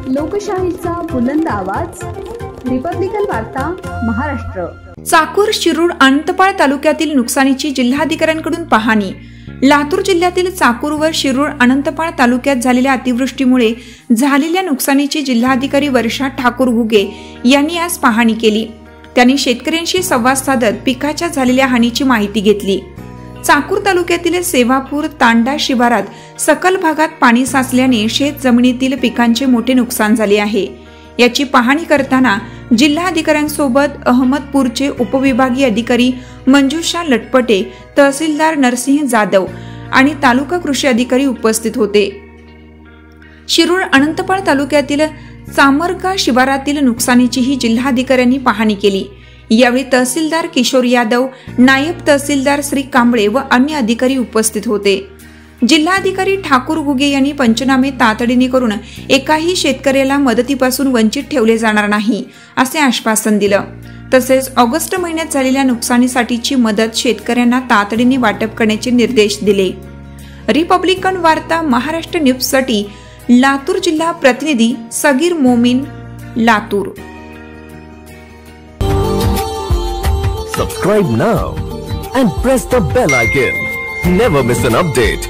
लोकशाहीचा बुलंद आवाज, रिपब्लिकन वार्ता महाराष्ट्र। चाकूर, शिरूर, अनंतपाळ तालुक्यातील नुकसानीची जिल्हाधिकाऱ्यांकडून पाहणी। लातूर जिल्ह्यातील चाकूर व शिरूर, अनंतपाळ तालुक्यात झालेल्या अतिवृष्टीमुळे झालेल्या नुकसानीची जिल्हाधिकारी वर्षा ठाकूर घुगे यांनी आज पाहणी केली। त्यांनी शेतकऱ्यांशी संवाद साधत पिकाच्या झालेल्या हानीची माहिती घेतली। चाकूर तालुक्यातील सेवापूर तांडा शिवारात सखल भागात पाणी साचल्याने शेत जमिनीतील पिकांचे मोठे नुकसान झाले आहे। याची पाहणी करताना जिल्हाधिकाऱ्यांसोबत अहमदपूरचे उपविभागीय अधिकारी मंजुषा लटपटे, तहसीलदार नरसिंह जाधव आणि तालुका कृषी अधिकारी उपस्थित होते। शिरूर, अनंतपाळ तालुक्यातील चामरगा शिवारातील नुकसानीचीही जिल्हाधिकाऱ्यांनी पाहणी केली। यावेळी तहसीलदार किशोर यादव, नायब तहसीलदार श्री कांबळे व अन्य अधिकारी उपस्थित होते। जिल्हाधिकारी ठाकूर घुगे यांनी पंचनामे तातडीने करून एकाही शेतकऱ्याला मदतीपासून वंचित ठेवले जाणार नाही असे आश्वासन दिलं। तसेच ऑगस्ट महिन्यात झालेल्या नुकसानीसाठीची मदत शेतकऱ्यांना तातडीने वाटप करण्याचे निर्देश दिले। रिपब्लिकन वार्ता महाराष्ट्र न्यूजसाठी लातूर जिल्हा प्रतिनिधी Sagir Momin, Latur. Subscribe now and press the bell icon. Never miss an update.